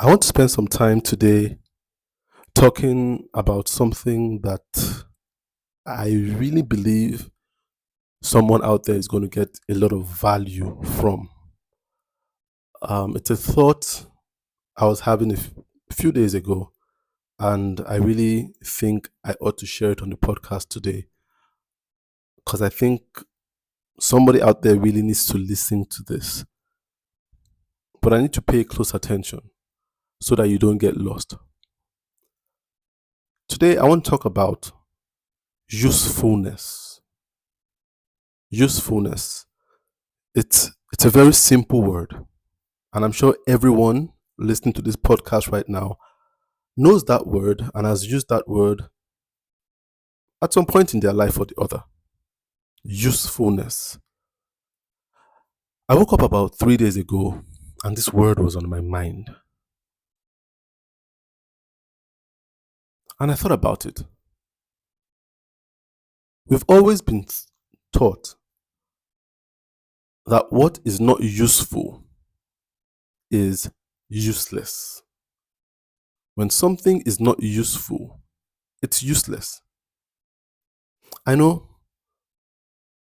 I want to spend some time today talking about something that I really believe someone out there is going to get a lot of value from. It's a thought I was having a few days ago, and I really think I ought to share it on the podcast today because I think somebody out there really needs to listen to this. But I need to pay close attention so that you don't get lost. Today, I want to talk about usefulness. Usefulness. It's a very simple word, and I'm sure everyone listening to this podcast right now knows that word and has used that word at some point in their life or the other. Usefulness. I woke up about 3 days ago and this word was on my mind. And I thought about it. We've always been taught that what is not useful is useless. When something is not useful, it's useless. I know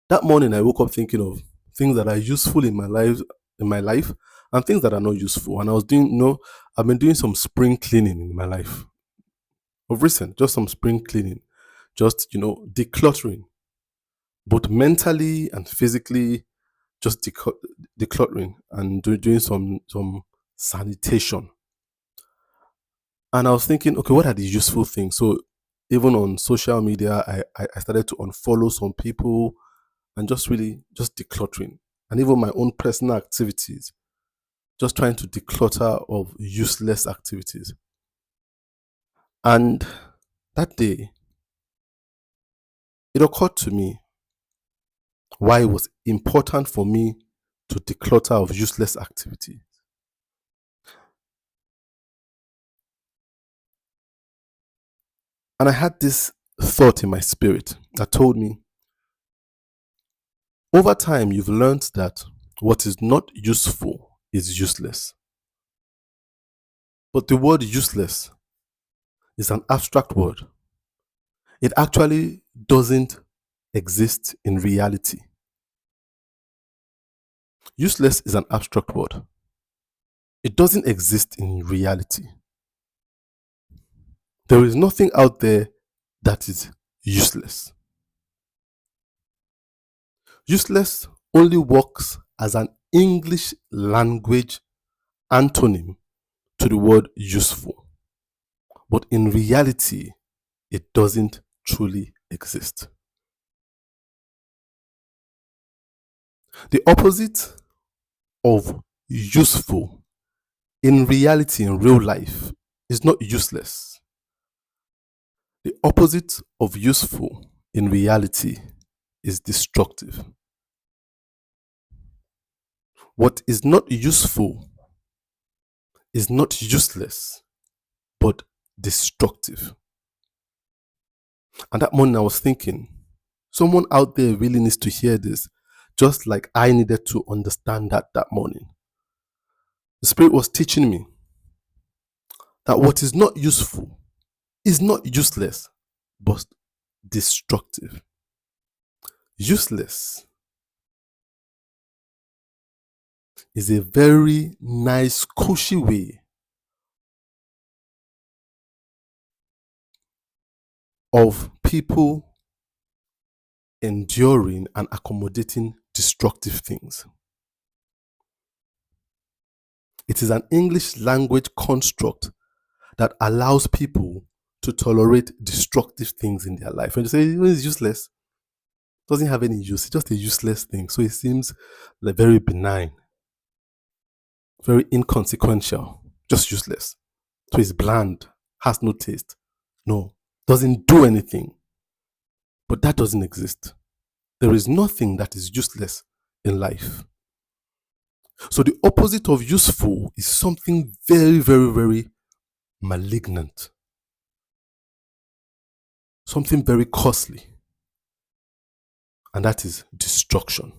that morning I woke up thinking of things that are useful in my life and things that are not useful. And I was doing, I've been doing some spring cleaning in my life. Of recent, just some spring cleaning, just decluttering, both mentally and physically, just decluttering and doing some sanitation. And I was thinking, okay, what are the useful things? So even on social media, I started to unfollow some people and just decluttering. And even my own personal activities, just trying to declutter of useless activities. And that day, it occurred to me why it was important for me to declutter of useless activity. And I had this thought in my spirit that told me, over time, you've learned that what is not useful is useless. But the word useless is an abstract word. It actually doesn't exist in reality. Useless is an abstract word. It doesn't exist in reality. There is nothing out there that is useless. Useless only works as an English language antonym to the word useful. But in reality, it doesn't truly exist. The opposite of useful in reality, in real life, is not useless. The opposite of useful in reality is destructive. What is not useful is not useless, but destructive. And that morning I was thinking, someone out there really needs to hear this, just like I needed to understand that morning. The Spirit was teaching me that what is not useful is not useless, but destructive. Useless is a very nice, cushy way of people enduring and accommodating destructive things. It is an English language construct that allows people to tolerate destructive things in their life. And you say it's useless, doesn't have any use, it's just a useless thing. So it seems like very benign, very inconsequential, just useless. So it's bland, has no taste, no, doesn't do anything. But that doesn't exist. There is nothing that is useless in life. So the opposite of useful is something very, very, very malignant, something very costly, and that is destruction.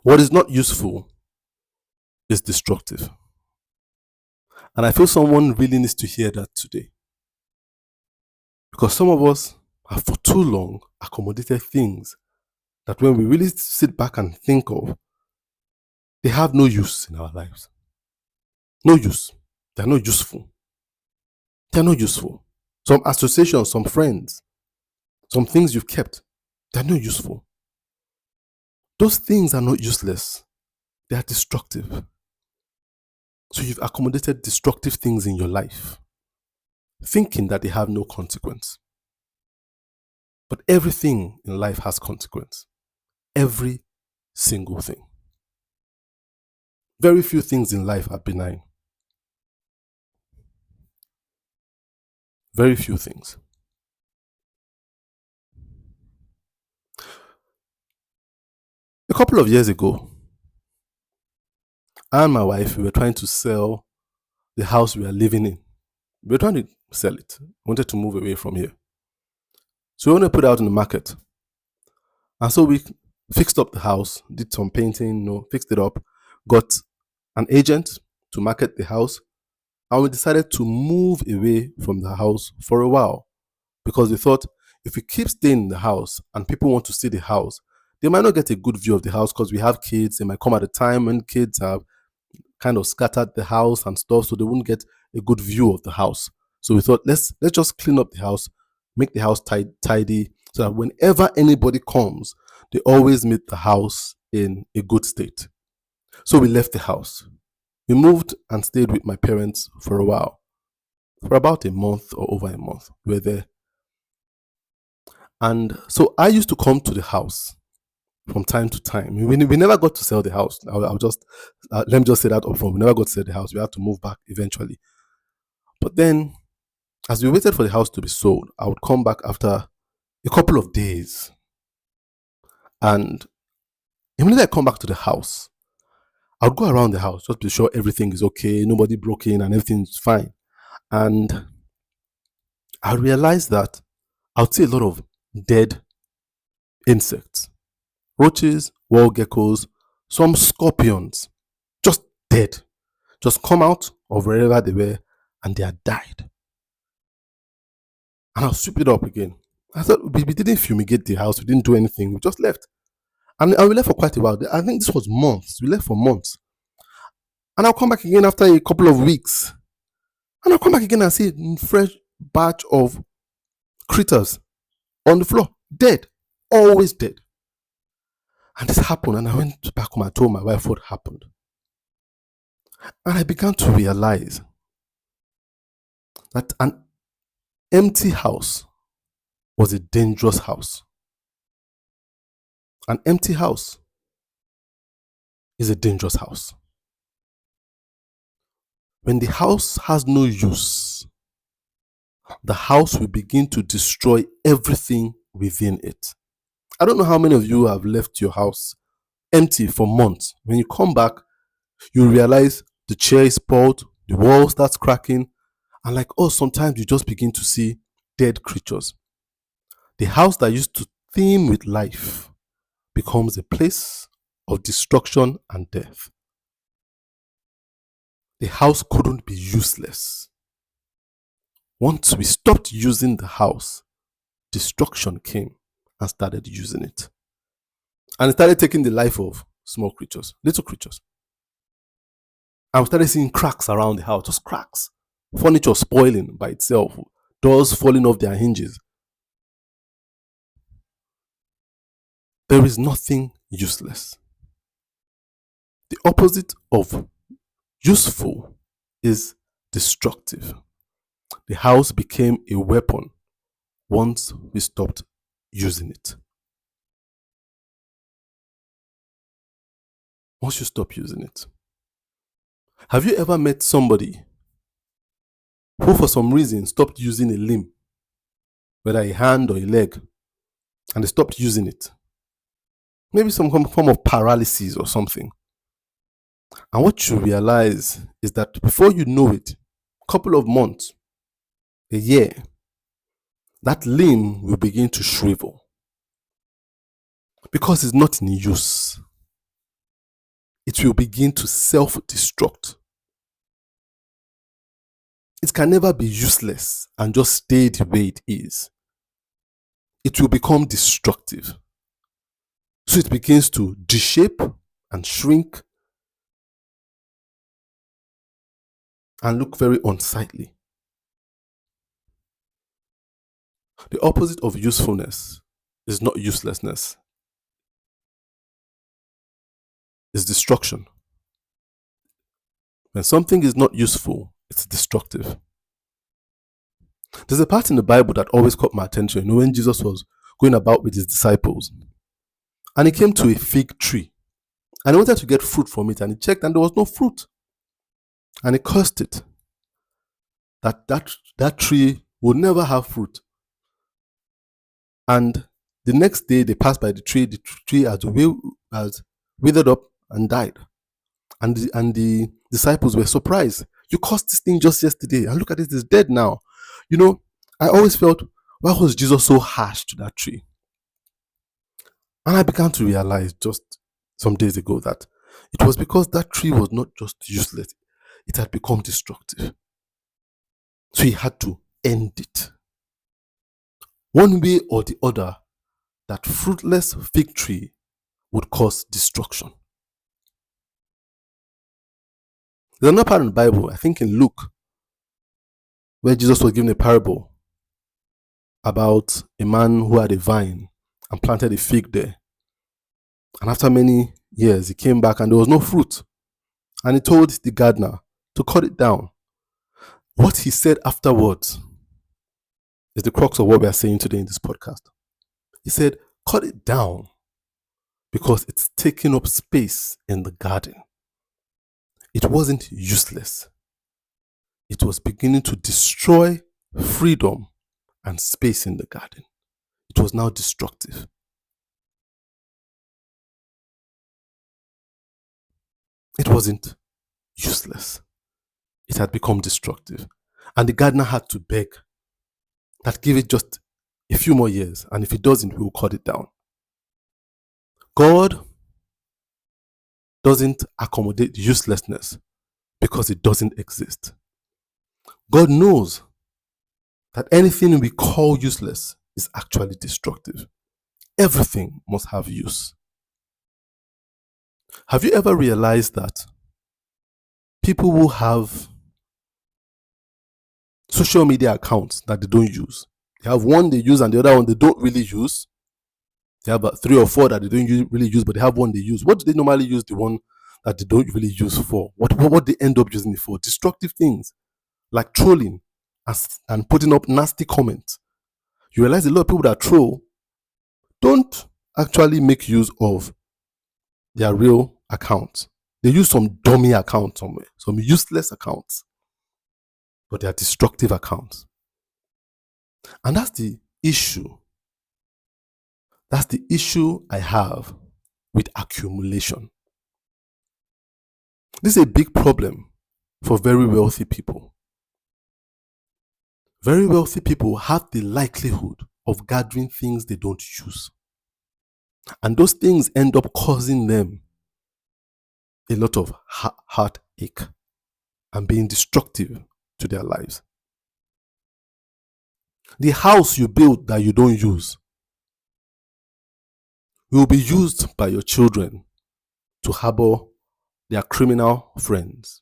What is not useful is destructive. And I feel someone really needs to hear that today. Because some of us have for too long accommodated things that when we really sit back and think of, they have no use in our lives. No use. They're not useful. They're not useful. Some associations, some friends, some things you've kept, they're not useful. Those things are not useless. They are destructive. So you've accommodated destructive things in your life, thinking that they have no consequence. But everything in life has consequence. Every single thing. Very few things in life are benign. Very few things. A couple of years ago, I and my wife, we were trying to sell the house we are living in. We were trying to sell it. We wanted to move away from here. So we wanted to put it out in the market. And so we fixed up the house, did some painting, fixed it up, got an agent to market the house, and we decided to move away from the house for a while because we thought if we keep staying in the house and people want to see the house, they might not get a good view of the house because we have kids. They might come at a time when kids have kind of scattered the house and stuff, so they wouldn't get a good view of the house. So we thought let's just clean up the house, make the house tidy, so that whenever anybody comes, they always meet the house in a good state. So we left the house. We moved and stayed with my parents for a while. For about a month or over a month, we were there. And so I used to come to the house from time to time. We never got to sell the house. I'll just let me just say that up front. We never got to sell the house. We had to move back eventually. But then, as we waited for the house to be sold, I would come back after a couple of days. And immediately I come back to the house, I would go around the house just to be sure everything is okay, nobody broke in, and everything's fine. And I realized that I would see a lot of dead insects, roaches, wall geckos, some scorpions, just dead, just come out of wherever they were and they had died. And I'll sweep it up again. I thought we didn't fumigate the house, we didn't do anything, we just left. And we left for quite a while. I think this was months. We left for months. And I'll come back again after a couple of weeks. And I'll come back again and see a fresh batch of critters on the floor, dead, always dead. And this happened, and I went back home and told my wife what happened. And I began to realize that an empty house was a dangerous house. An empty house is a dangerous house. When the house has no use, the house will begin to destroy everything within it. I don't know how many of you have left your house empty for months. When you come back, you realize the chair is spoiled, the wall starts cracking, and sometimes you just begin to see dead creatures. The house that used to teem with life becomes a place of destruction and death. The house couldn't be useless. Once we stopped using the house, destruction came and started using it. And it started taking the life of small creatures, little creatures. And we started seeing cracks around the house, just cracks. Furniture spoiling by itself, doors falling off their hinges. There is nothing useless. The opposite of useful is destructive. The house became a weapon once we stopped using it. Once you stop using it. Have you ever met somebody who for some reason stopped using a limb, whether a hand or a leg, and they stopped using it? Maybe some form of paralysis or something. And what you realize is that before you know it, a couple of months, a year, that limb will begin to shrivel because it's not in use. it will begin to self-destruct. It can never be useless and just stay the way it is. It will become destructive. So it begins to reshape and shrink and look very unsightly. The opposite of usefulness is not uselessness, it's destruction. When something is not useful, it's destructive. There's a part in the Bible that always caught my attention. When Jesus was going about with his disciples, and he came to a fig tree, and he wanted to get fruit from it, and he checked, and there was no fruit. And he cursed it, that tree would never have fruit. And the next day they passed by the tree has withered up and died. And the disciples were surprised. You cursed this thing just yesterday, and look at it, it's dead now. I always felt, why was Jesus so harsh to that tree? And I began to realize just some days ago that it was because that tree was not just useless, it had become destructive. So he had to end it. One way or the other, that fruitless fig tree would cause destruction. There's another part in the Bible, I think in Luke, where Jesus was given a parable about a man who had a vine and planted a fig there. And after many years, he came back and there was no fruit. And he told the gardener to cut it down. What he said afterwards is the crux of what we are saying today in this podcast. He said, cut it down because it's taking up space in the garden. It wasn't useless. It was beginning to destroy freedom and space in the garden. It was now destructive. It wasn't useless. It had become destructive. And the gardener had to beg that give it just a few more years, and if it doesn't, we will cut it down. God doesn't accommodate uselessness because it doesn't exist. God knows that anything we call useless is actually destructive. Everything must have use. Have you ever realized that people who have social media accounts that they don't use, they have one they use and the other one they don't really use? They have about 3 or 4 that they don't really use, but they have one they use. What do they normally use the one that they don't really use for? What they end up using it for? Destructive things like trolling and putting up nasty comments. You realize a lot of people that troll don't actually make use of their real accounts. They use some dummy account somewhere, some useless accounts, but they are destructive accounts. And that's the issue. That's the issue I have with accumulation. This is a big problem for very wealthy people. Very wealthy people have the likelihood of gathering things they don't use. And those things end up causing them a lot of heartache and being destructive to their lives. The house you build that you don't use will be used by your children to harbor their criminal friends.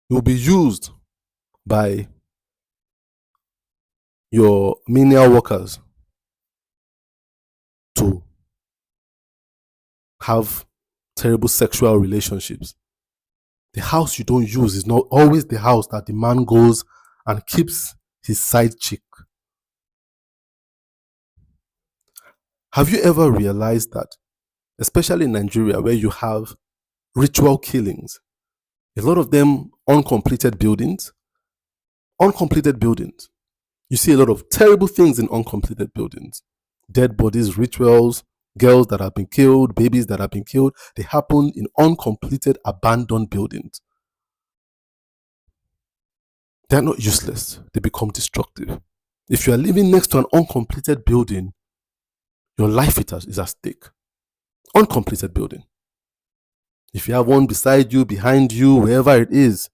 It will be used by your menial workers to have terrible sexual relationships. The house you don't use is not always the house that the man goes and keeps his side chick. Have you ever realized that, especially in Nigeria, where you have ritual killings, a lot of them uncompleted buildings? You see a lot of terrible things in uncompleted buildings. Dead bodies, rituals, girls that have been killed, babies that have been killed. They happen in uncompleted, abandoned buildings. They're not useless. They become destructive. If you are living next to an uncompleted building, your life is at stake. Uncompleted building. If you have one beside you, behind you, wherever it is,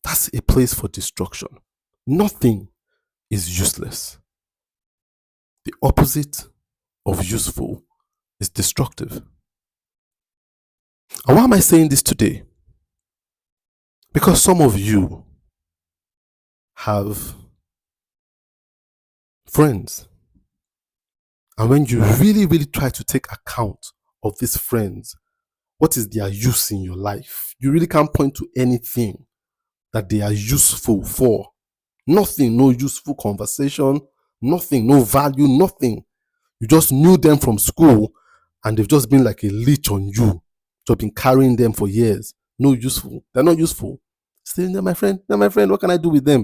that's a place for destruction. Nothing is useless. The opposite of useful is destructive. And why am I saying this today? Because some of you have friends, and when you really, really try to take account of these friends, what is their use in your life? You really can't point to anything that they are useful for. Nothing, no useful conversation, nothing, no value, nothing. You just knew them from school and they've just been like a leech on you. You've been carrying them for years. No useful. They're not useful. Saying they're my friend, what can I do with them?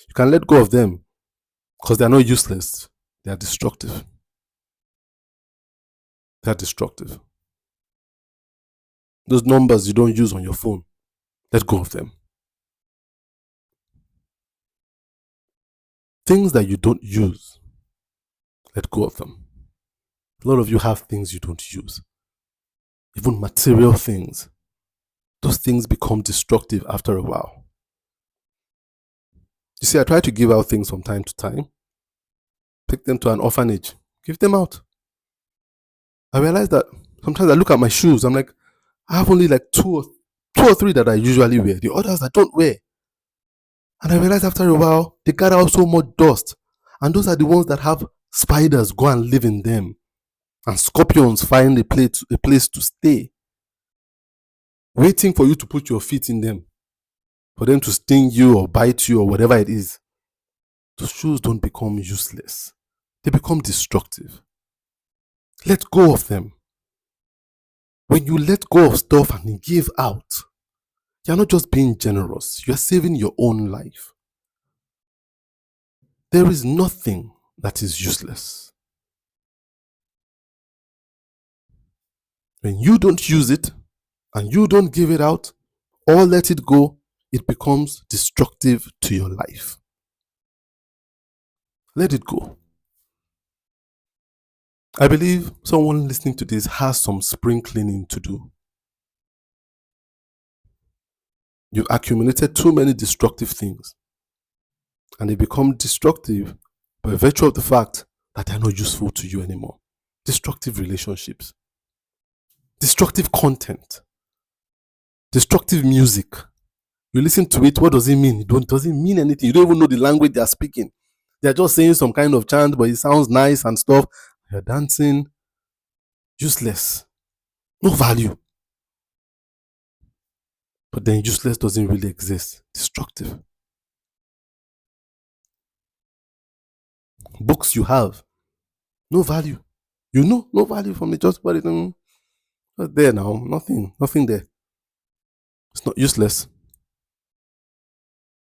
You can let go of them because they're not useless. They are destructive. They're destructive. Those numbers you don't use on your phone, let go of them. Things that you don't use, let go of them. A lot of you have things you don't use. Even material things. Those things become destructive after a while. You see, I try to give out things from time to time. Take them to an orphanage. Give them out. I realize that sometimes I look at my shoes. I'm like, I have only like two or three that I usually wear. The others I don't wear. And I realize after a while, they gather out so much dust. And those are the ones that have spiders go and live in them. And scorpions find a place to stay. Waiting for you to put your feet in them. For them to sting you or bite you or whatever it is. Those shoes don't become useless. They become destructive. Let go of them. When you let go of stuff and give out, you're not just being generous, you're saving your own life. There is nothing that is useless. When you don't use it and you don't give it out or let it go, it becomes destructive to your life. Let it go. I believe someone listening to this has some spring cleaning to do. You've accumulated too many destructive things, and they become destructive by virtue of the fact that they're not useful to you anymore. Destructive relationships, destructive content, destructive music. You listen to it, what does it mean? It doesn't mean anything. You don't even know the language they're speaking. They're just saying some kind of chant, but it sounds nice and stuff. You're dancing. Useless. No value. But then useless doesn't really exist. Destructive. Books you have, no value. You know, no value from it. Just put it in. Just there now. Nothing there. It's not useless.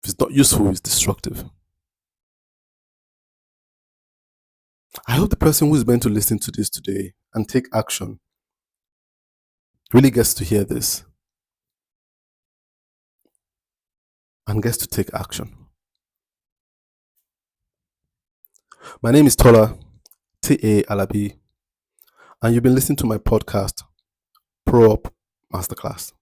If it's not useful, it's destructive. I hope the person who is meant to listen to this today and take action really gets to hear this and gets to take action. My name is Tola, T.A. Alabi, and you've been listening to my podcast, ProUp Masterclass.